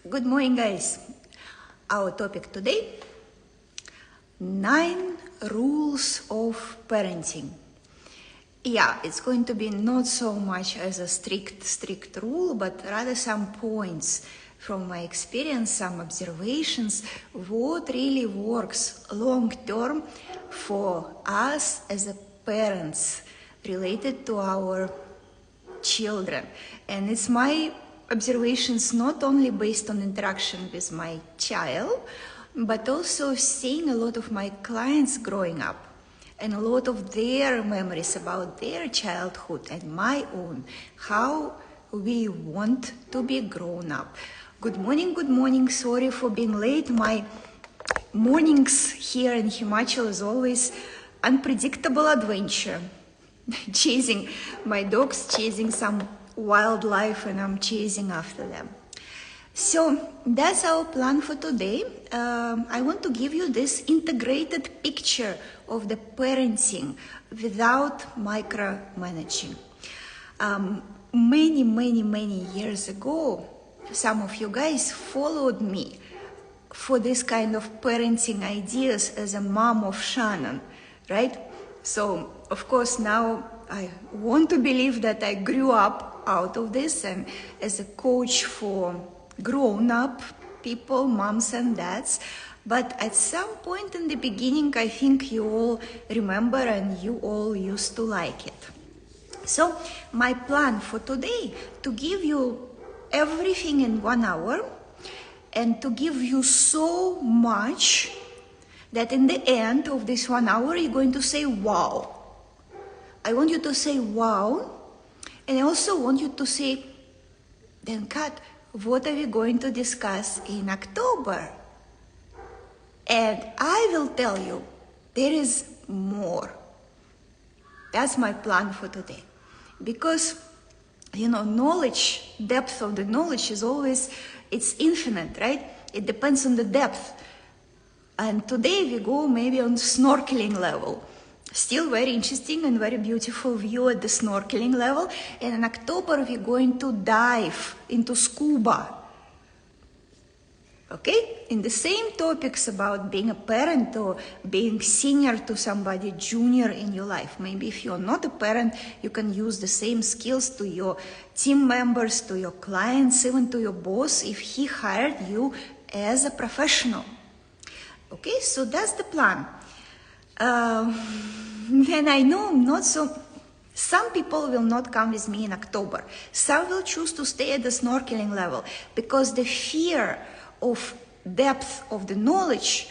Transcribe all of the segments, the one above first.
Good morning, guys. Our topic today, 9 rules of parenting. Yeah, it's going to be not so much as a strict rule, but rather some points from my experience, some observations, what really works long term for us as a parents related to our children. And it's my observations not only based on interaction with my child, but also seeing a lot of my clients growing up and a lot of their memories about their childhood and my own, how we want to be grown up. Good morning. Sorry for being late. My mornings here in Himachal is always unpredictable adventure. Chasing my dogs, chasing some wildlife, and I'm chasing after them. So that's our plan for today. I want to give you this integrated picture of the parenting without micromanaging. Many years ago, some of you guys followed me for this kind of parenting ideas as a mom of Shannon, right? So, of course, now I want to believe that I grew up out of this and as a coach for grown-up people, moms and dads. But at some point in the beginning, I think you all remember and you all used to like it. So, my plan for today, to give you everything in 1 hour and to give you so much that in the end of this 1 hour, you're going to say, wow. I want you to say, wow. And I also want you to say, then Kat, what are we going to discuss in October? And I will tell you, there is more. That's my plan for today. Because, knowledge, depth of the knowledge is always, it's infinite, right? It depends on the depth. And today we go maybe on snorkeling level. Still very interesting and very beautiful view at the snorkeling level. And in October, we're going to dive into scuba. Okay? In the same topics about being a parent or being senior to somebody, junior in your life. Maybe if you're not a parent, you can use the same skills to your team members, to your clients, even to your boss if he hired you as a professional. Okay, so that's the plan. And I know some people will not come with me in October. Some will choose to stay at the snorkeling level because the fear of depth of the knowledge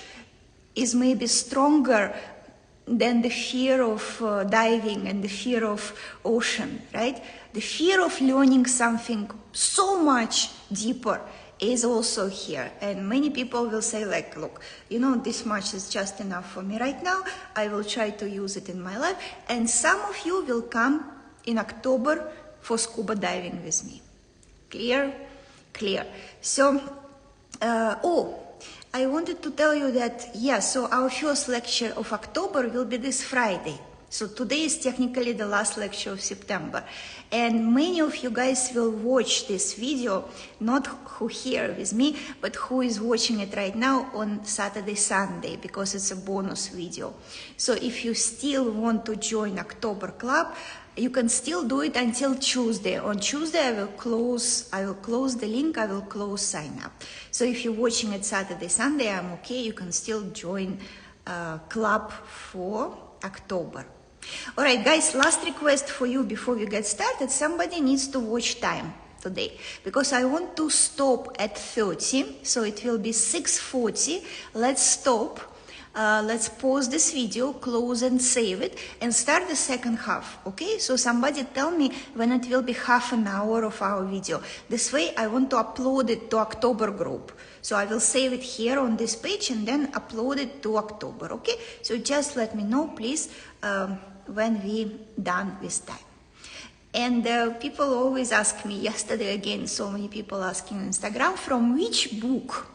is maybe stronger than the fear of diving and the fear of ocean, right? The fear of learning something so much deeper is also here. And many people will say like, look, this much is just enough for me right now. I will try to use it in my life. And some of you will come in October for scuba diving with me. Clear? So, I wanted to tell you that, so our first lecture of October will be this Friday. So today is technically the last lecture of September. And many of you guys will watch this video, not who here with me, but who is watching it right now on Saturday, Sunday, because it's a bonus video. So if you still want to join October Club, you can still do it until Tuesday. On Tuesday, I will close the link, I will close sign up. So if you're watching it Saturday, Sunday, I'm okay, you can still join Club for October. All right, guys, last request for you before we get started. Somebody needs to watch time today because I want to stop at 30. So it will be 6:40. Let's stop. Let's pause this video, close and save it, and start the second half, okay? So somebody tell me when it will be half an hour of our video. This way, I want to upload it to October group. So I will save it here on this page and then upload it to October, okay? So just let me know, please, when we done with time. And people always ask me, yesterday again, so many people asking on Instagram, from which book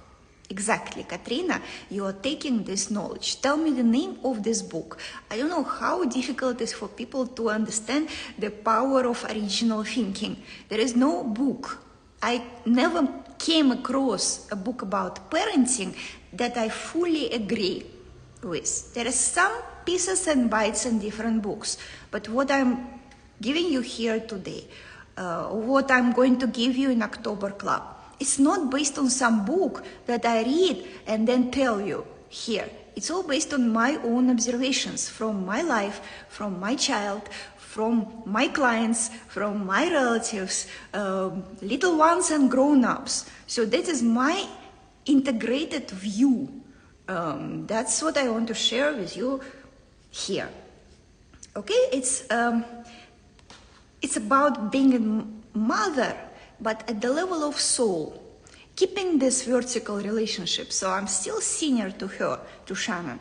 exactly, Katrina, you are taking this knowledge? Tell me the name of this book. I don't know how difficult it is for people to understand the power of original thinking. There is no book. I never came across a book about parenting that I fully agree with. There are some pieces and bites in different books, but what I'm giving you here today, what I'm going to give you in October Club, it's not based on some book that I read and then tell you here. It's all based on my own observations from my life, from my child, from my clients, from my relatives, little ones and grown-ups. So that is my integrated view. That's what I want to share with you here. Okay, it's about being a mother, but at the level of soul, keeping this vertical relationship. So I'm still senior to her, to Shannon.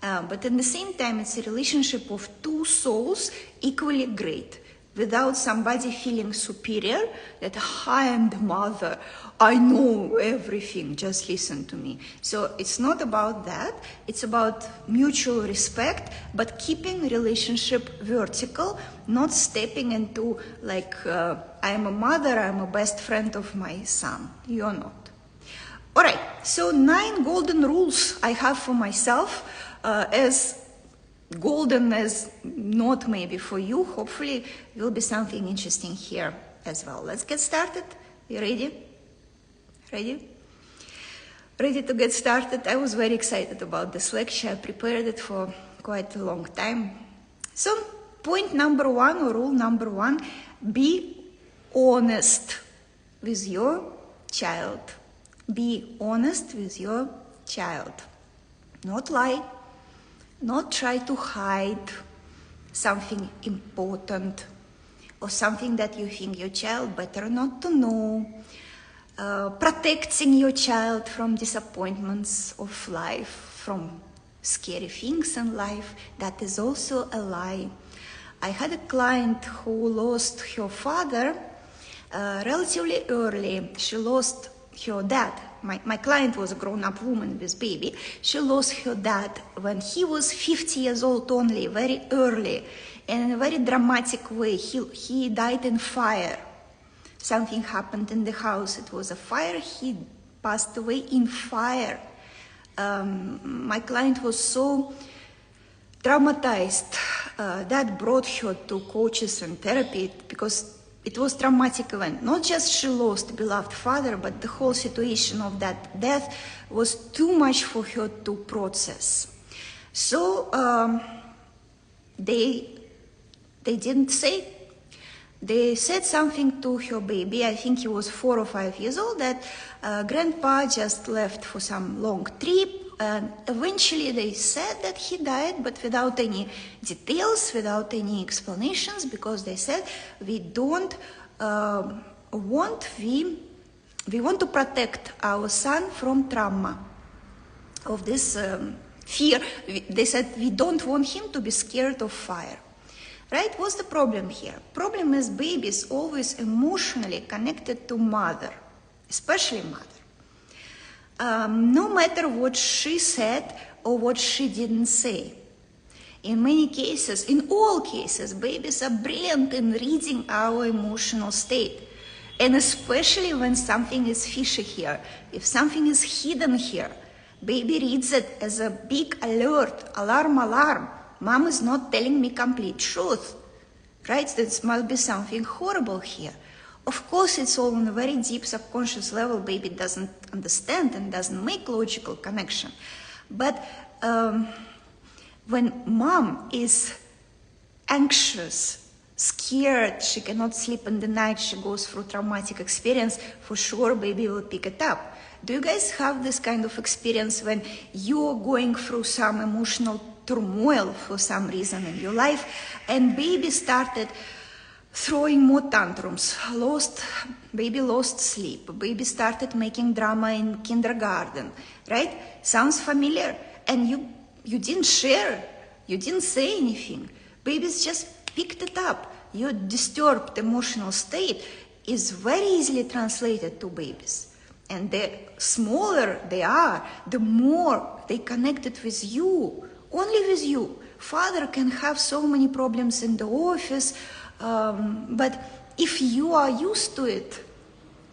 But at the same time, it's a relationship of two souls equally great, without somebody feeling superior, that I am the mother, I know everything, just listen to me. So it's not about that, it's about mutual respect, but keeping relationship vertical, not stepping into like, I'm a mother, I'm a best friend of my son. You're not. All right, so 9 golden rules I have for myself, as golden as not maybe for you. Hopefully will be something interesting here as well. Let's get started. You ready? Ready? Ready to get started? I was very excited about this lecture. I prepared it for quite a long time. So point number 1, or rule number 1, be honest with your child. Be honest with your child. Not lie. Not try to hide something important or something that you think your child better not to know. Protecting your child from disappointments of life, from scary things in life, that is also a lie. I had a client who lost her father relatively early. She lost her dad. My client was a grown-up woman with baby. She lost her dad when he was 50 years old only, very early, and in a very dramatic way. He died in fire. Something happened in the house. It was a fire. He passed away in fire. My client was so traumatized. That brought her to coaches and therapy because it was a traumatic event. Not just she lost a beloved father, but the whole situation of that death was too much for her to process. So they didn't say. They said something to her baby, I think he was 4 or 5 years old, that grandpa just left for some long trip, and eventually they said that he died, but without any details, without any explanations, because they said we don't we want to protect our son from trauma, of this fear. They said we don't want him to be scared of fire. Right? What's the problem here? Problem is babies always emotionally connected to mother, especially mother. No matter what she said or what she didn't say. In many cases, in all cases, babies are brilliant in reading our emotional state. And especially when something is fishy here, if something is hidden here, baby reads it as a big alert, alarm. Mom is not telling me complete truth, right? There must be something horrible here. Of course, it's all on a very deep subconscious level. Baby doesn't understand and doesn't make logical connection. But when mom is anxious, scared, she cannot sleep in the night, she goes through traumatic experience, for sure baby will pick it up. Do you guys have this kind of experience when you're going through some emotional turmoil for some reason in your life, and baby started throwing more tantrums, baby lost sleep, baby started making drama in kindergarten, right? Sounds familiar? And you didn't share, you didn't say anything. Babies just picked it up. Your disturbed emotional state is very easily translated to babies. And the smaller they are, the more they connected with you. Only with you. Father can have so many problems in the office, but if you are used to it,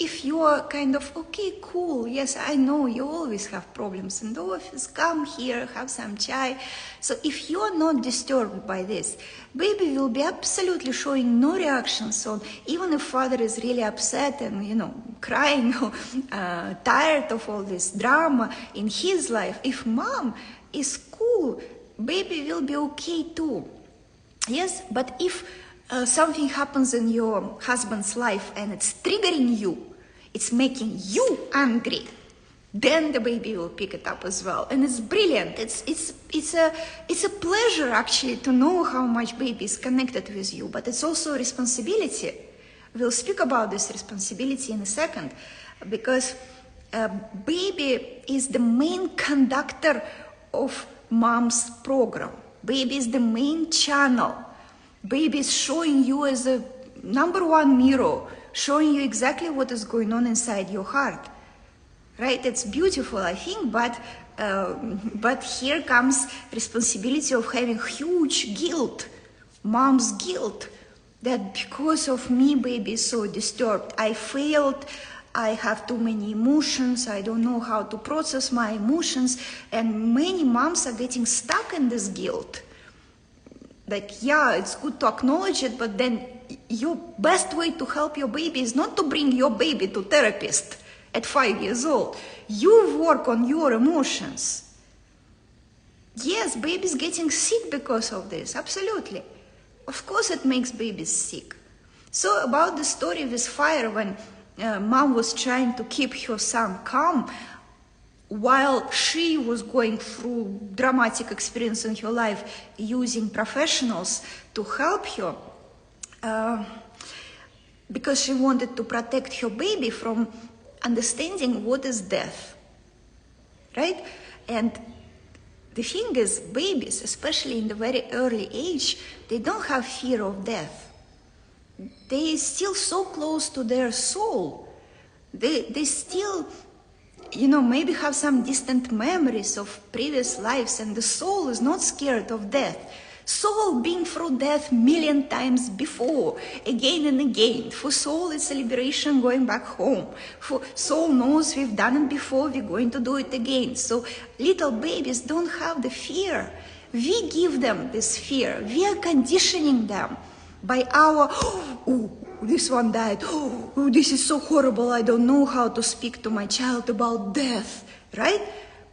if you're kind of, okay, cool, yes, I know you always have problems in the office, come here, have some chai. So if you're not disturbed by this, baby will be absolutely showing no reactions on, even if father is really upset and, crying, tired of all this drama in his life. If mom is cool, baby will be okay too. Yes, but if something happens in your husband's life and it's triggering you, it's making you angry, then the baby will pick it up as well. And it's brilliant. It's a pleasure actually to know how much baby is connected with you, but it's also a responsibility. We'll speak about this responsibility in a second, because baby is the main conductor of mom's program. Baby is the main channel. Baby is showing you as a number one mirror, showing you exactly what is going on inside your heart. Right? It's beautiful, I think, but here comes responsibility of having huge guilt, mom's guilt, that because of me, baby is so disturbed. I failed, I have too many emotions, I don't know how to process my emotions, and many moms are getting stuck in this guilt. Like, yeah, it's good to acknowledge it, but then your best way to help your baby is not to bring your baby to therapist at 5 years old. You work on your emotions. Yes, baby's getting sick because of this, absolutely. Of course it makes babies sick. So about the story with fire, when mom was trying to keep her son calm, while she was going through dramatic experience in her life, using professionals to help her, because she wanted to protect her baby from understanding what is death, right? And the thing is, babies, especially in the very early age, they don't have fear of death. They still so close to their soul. They still, maybe have some distant memories of previous lives, and the soul is not scared of death. Soul been through death million times before, again and again. For soul, it's a liberation going back home. For soul knows we've done it before, we're going to do it again. So little babies don't have the fear. We give them this fear. We are conditioning them by our, oh, this one died, oh, this is so horrible, I don't know how to speak to my child about death, right?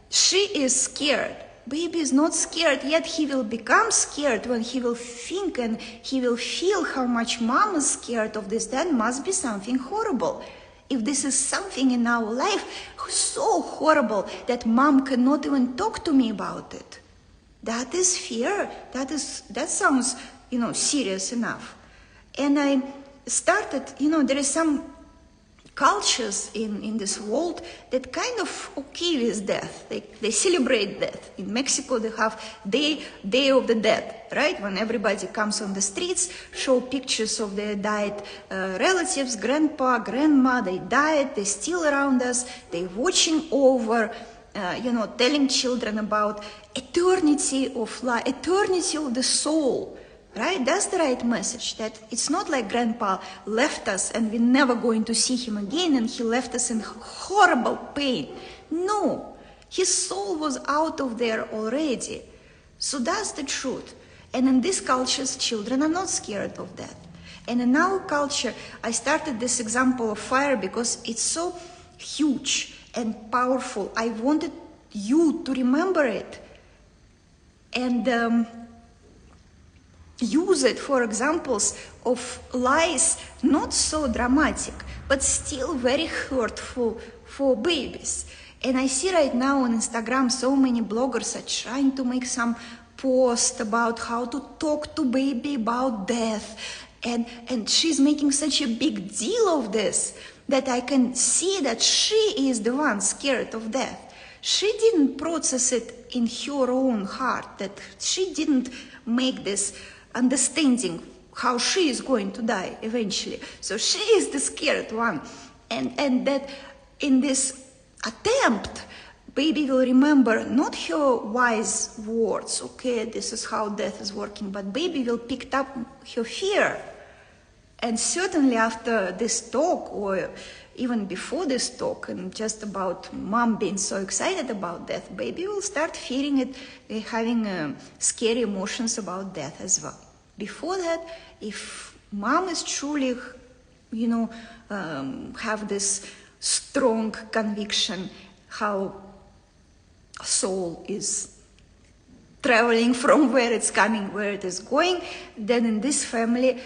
She is scared. Baby is not scared, yet he will become scared when he will think and he will feel how much mom is scared of this. That must be something horrible. If this is something in our life so horrible that mom cannot even talk to me about it, that is fear. That sounds, serious enough. And I started, there is some cultures in this world that kind of okay with death. They celebrate death. In Mexico, they have Day of the Dead, right? When everybody comes on the streets, show pictures of their died relatives, grandpa, grandma, they died, they're still around us, they're watching over, telling children about eternity of life, eternity of the soul. Right? That's the right message, that it's not like grandpa left us and we're never going to see him again and he left us in horrible pain. No, his soul was out of there already. So that's the truth. And in these cultures, children are not scared of that. And in our culture, I started this example of fire because it's so huge and powerful. I wanted you to remember it. And use it for examples of lies, not so dramatic, but still very hurtful for babies. And I see right now on Instagram so many bloggers are trying to make some post about how to talk to baby about death. And she's making such a big deal of this that I can see that she is the one scared of death. She didn't process it in her own heart, that she didn't make this understanding how she is going to die eventually. So she is the scared one. And that in this attempt, baby will remember not her wise words, okay, this is how death is working, but baby will pick up her fear. And certainly after this talk or even before this talk and just about mom being so excited about death, baby will start feeling it, having scary emotions about death as well. Before that, if mom is truly, have this strong conviction how soul is traveling from where it's coming, where it is going, then in this family,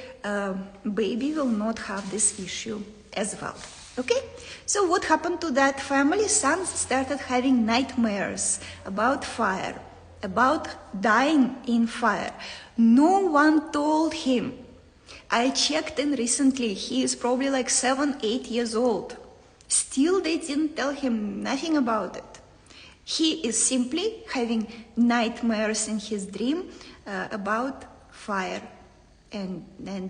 baby will not have this issue as well. Okay? So what happened to that family? Son started having nightmares about fire, about dying in fire. No one told him. I checked in recently, he is probably like 7, 8 years old. Still they didn't tell him nothing about it. He is simply having nightmares in his dream about fire. And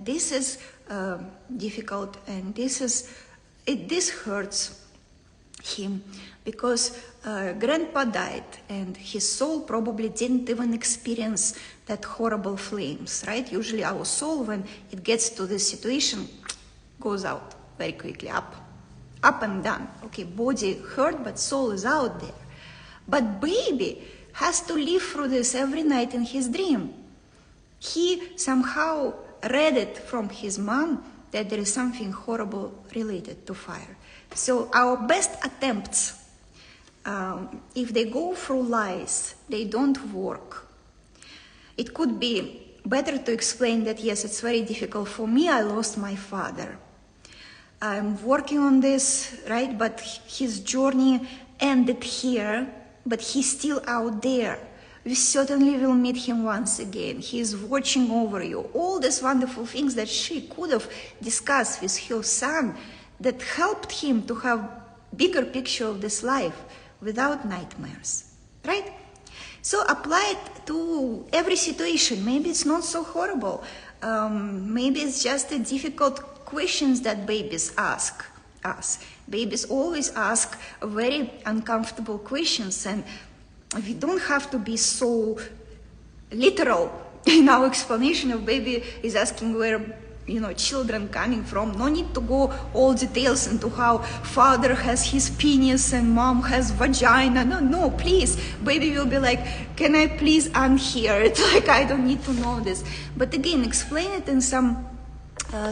this is difficult, and this hurts him because grandpa died and his soul probably didn't even experience that horrible flames, right? Usually our soul, when it gets to this situation, goes out very quickly, up and down. Okay, body hurt, but soul is out there. But baby has to live through this every night in his dream. He somehow read it from his mom that there is something horrible related to fire. So our best attempts, if they go through lies, they don't work. It could be better to explain that, yes, it's very difficult for me, I lost my father. I'm working on this, right? But his journey ended here, but he's still out there. We certainly will meet him once again. He's watching over you. All these wonderful things that she could have discussed with her son that helped him to have bigger picture of this life without nightmares, right? So apply it to every situation. Maybe it's not so horrible. Maybe it's just the difficult questions that babies ask us. Babies always ask very uncomfortable questions, and we don't have to be so literal in our explanation of baby is asking where children coming from. No need to go all details into how father has his penis and mom has vagina. No, please. Baby will be like, can I please unhear it? Like, I don't need to know this. But again, explain it in some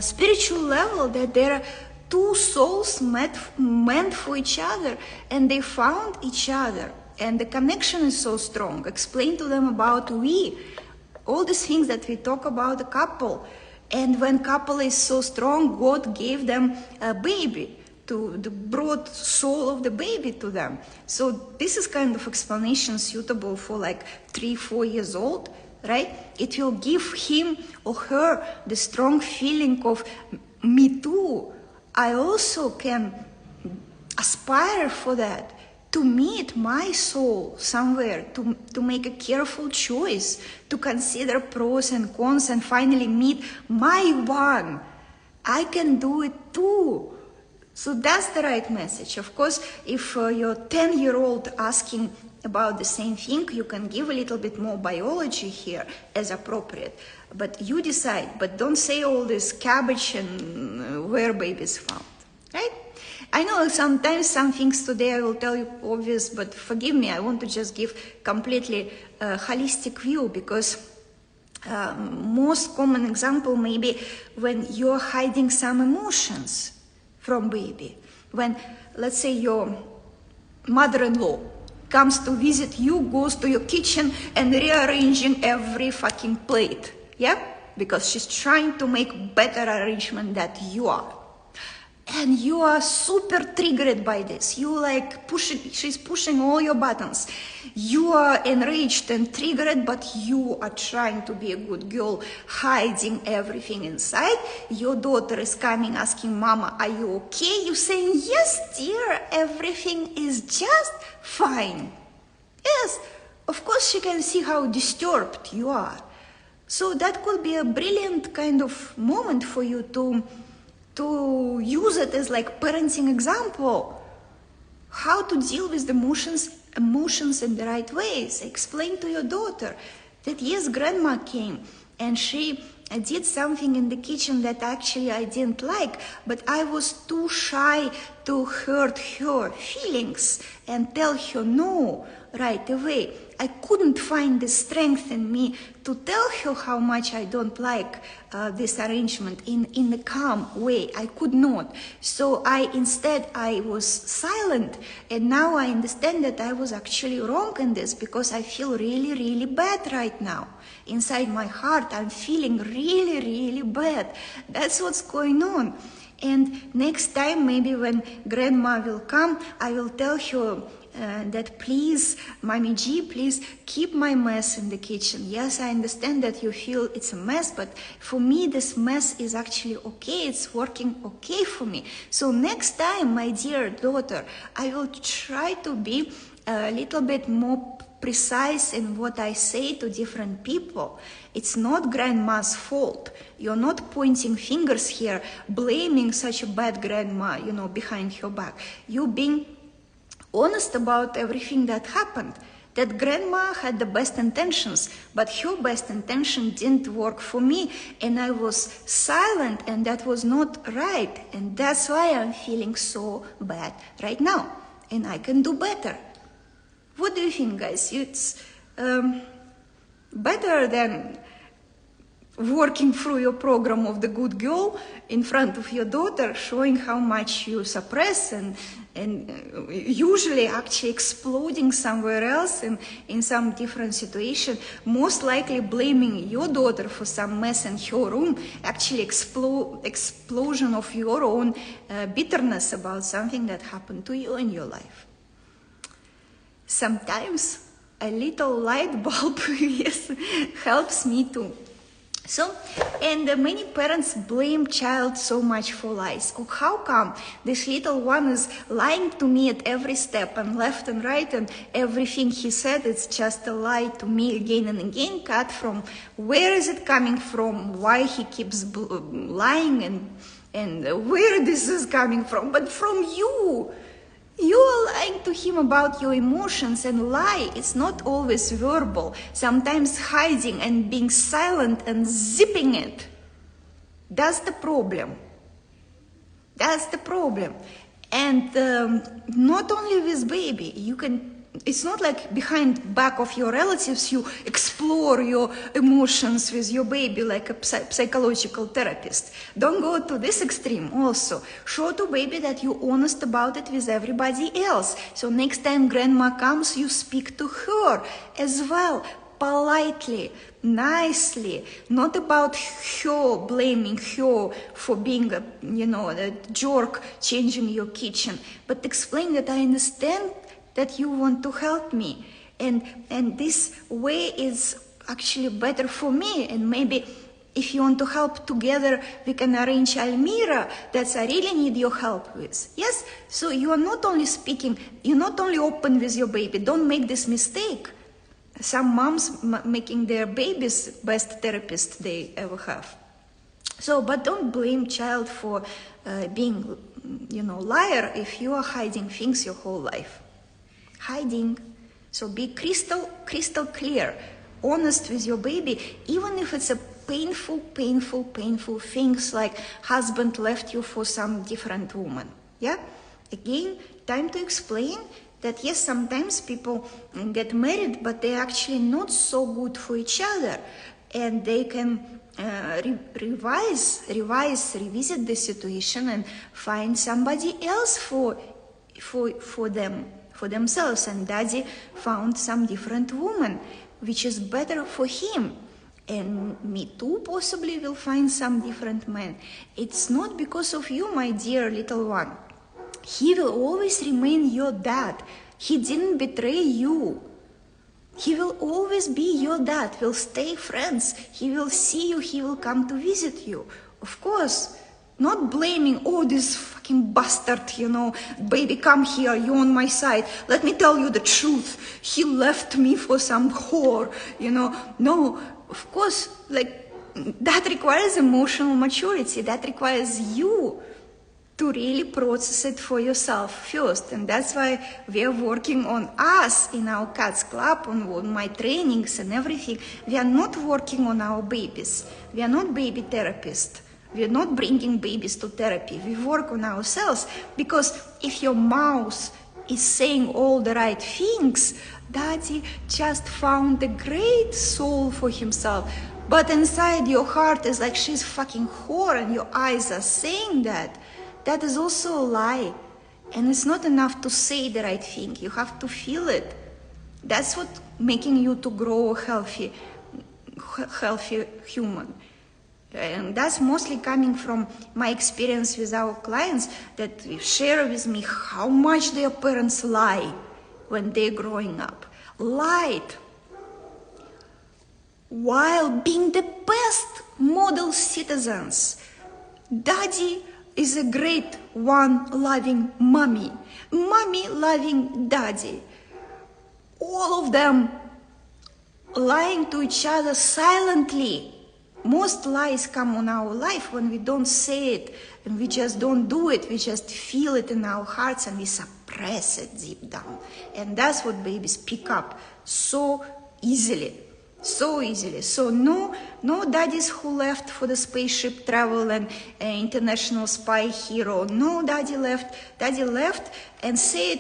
spiritual level that there are two souls meant for each other, and they found each other, and the connection is so strong. Explain to them about all these things that we talk about a couple. And when couple is so strong, God gave them a baby, to the broad soul of the baby to them. So this is kind of explanation suitable for like 3-4 years old, right? It will give him or her the strong feeling of me too. I also can aspire for that, to meet my soul somewhere, to make a careful choice, to consider pros and cons, and finally meet my one. I can do it too. So that's the right message. Of course, if your 10-year-old asking about the same thing, you can give a little bit more biology here as appropriate. But you decide, but don't say all this cabbage and where babies found, right? I know sometimes some things today I will tell you obvious, but forgive me, I want to just give completely holistic view, because most common example maybe when you're hiding some emotions from baby. When, let's say, your mother-in-law comes to visit you, goes to your kitchen and rearranging every fucking plate, yeah? Because she's trying to make better arrangement that you are. And you are super triggered by this. You like she's pushing all your buttons. You are enraged and triggered, but you are trying to be a good girl, hiding everything inside. Your daughter is coming asking, Mama, are you okay? You saying, yes, dear, everything is just fine. Yes, of course she can see how disturbed you are. So that could be a brilliant kind of moment for you to use it as like parenting example, how to deal with the emotions in the right ways. Explain to your daughter that yes, grandma came and she I did something in the kitchen that actually I didn't like, but I was too shy to hurt her feelings and tell her no right away. I couldn't find the strength in me to tell her how much I don't like this arrangement in a calm way. I could not. So instead I was silent, and now I understand that I was actually wrong in this, because I feel really, really bad right now. Inside my heart, I'm feeling really, really bad. That's what's going on. And next time, maybe when grandma will come, I will tell her that please, Mommy G, please keep my mess in the kitchen. Yes, I understand that you feel it's a mess, but for me, this mess is actually okay. It's working okay for me. So next time, my dear daughter, I will try to be a little bit more precise in what I say to different people. It's not grandma's fault. You're not pointing fingers here, blaming such a bad grandma, behind her back. You're being honest about everything that happened. That grandma had the best intentions, but her best intention didn't work for me, and I was silent, and that was not right. And that's why I'm feeling so bad right now, and I can do better. What do you think, guys? It's better than working through your program of the good girl in front of your daughter, showing how much you suppress and usually actually exploding somewhere else in some different situation, most likely blaming your daughter for some mess in her room, actually explosion of your own bitterness about something that happened to you in your life. Sometimes a little light bulb yes, helps me too. So, and many parents blame child so much for lies. Oh, how come this little one is lying to me at every step and left and right, and everything he said is just a lie to me again and again, cut from where is it coming from, why he keeps lying, and where this is coming from, but from you. You are lying to him about your emotions, and lie is not always verbal, sometimes hiding and being silent and zipping it. That's the problem. That's the problem. And not only with baby, it's not like behind back of your relatives you explore your emotions with your baby like a psychological therapist. Don't go to this extreme also. Show to baby that you're honest about it with everybody else. So next time grandma comes, you speak to her as well, politely, nicely, not about her, blaming her for being a jerk, changing your kitchen, but explain that I understand that you want to help me, and this way is actually better for me, and maybe if you want to help together, we can arrange Almira that I really need your help with. Yes, so you are not only speaking, you're not only open with your baby. Don't make this mistake. Some moms making their babies best therapist they ever have. So, but don't blame child for being, liar if you are hiding things your whole life. Hiding. So be crystal clear, honest with your baby, even if it's a painful things like husband left you for some different woman. Yeah? Again, time to explain that yes, sometimes people get married, but they're actually not so good for each other, and they can revisit the situation and find somebody else for themselves, and daddy found some different woman which is better for him, and me too possibly will find some different man. It's not because of you, my dear little one. He will always remain your dad. He didn't betray you. He will always be your dad. We'll stay friends. He will see you. He will come to visit you. Of course, not blaming, oh, this fucking bastard, baby, come here, you're on my side. Let me tell you the truth. He left me for some whore, No, of course, that requires emotional maturity. That requires you to really process it for yourself first. And that's why we are working on us in our Cats Club, on my trainings and everything. We are not working on our babies. We are not baby therapists. We are not bringing babies to therapy. We work on ourselves, because if your mouth is saying all the right things, Daddy just found a great soul for himself. But inside your heart is like, she's fucking whore, and your eyes are saying that. That is also a lie. And it's not enough to say the right thing. You have to feel it. That's what making you to grow a healthy human. And that's mostly coming from my experience with our clients, that share with me how much their parents lie when they're growing up. Lied while being the best model citizens. Daddy is a great one loving mommy. Mommy loving daddy. All of them lying to each other silently. Most lies come on our life when we don't say it, and we just don't do it. We just feel it in our hearts and we suppress it deep down. And that's what babies pick up so easily. So easily. So no daddies who left for the spaceship travel and international spy hero. No, daddy left. Daddy left and said,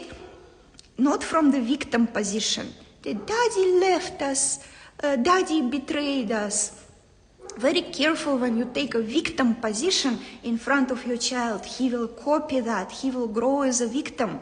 not from the victim position. The daddy left us. Daddy betrayed us. Very careful when you take a victim position in front of your child. He will copy that. He will grow as a victim.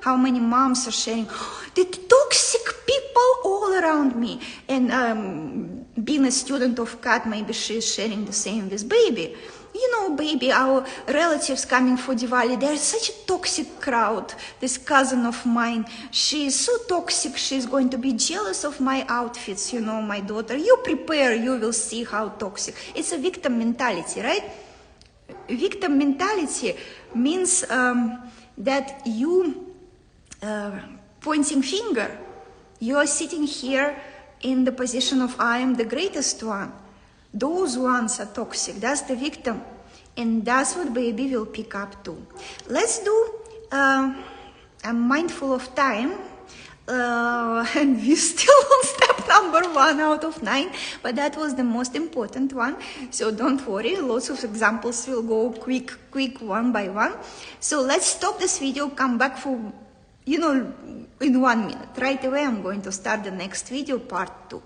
How many moms are sharing, the toxic people all around me. And being a student of Kat, maybe she's sharing the same with baby. You know, baby, our relatives coming for Diwali, they're such a toxic crowd. This cousin of mine, she is so toxic, she's going to be jealous of my outfits, you know, my daughter. You prepare, you will see how toxic. It's a victim mentality, right? Victim mentality means that you pointing finger. You are sitting here in the position of I am the greatest one. Those ones are toxic. That's the victim. And that's what baby will pick up too. Let's do, I'm mindful of time. And we're still on step number 1 out of 9. But that was the most important one. So don't worry. Lots of examples will go quick one by one. So let's stop this video. Come back for, in 1 minute. Right away I'm going to start the next video, part 2.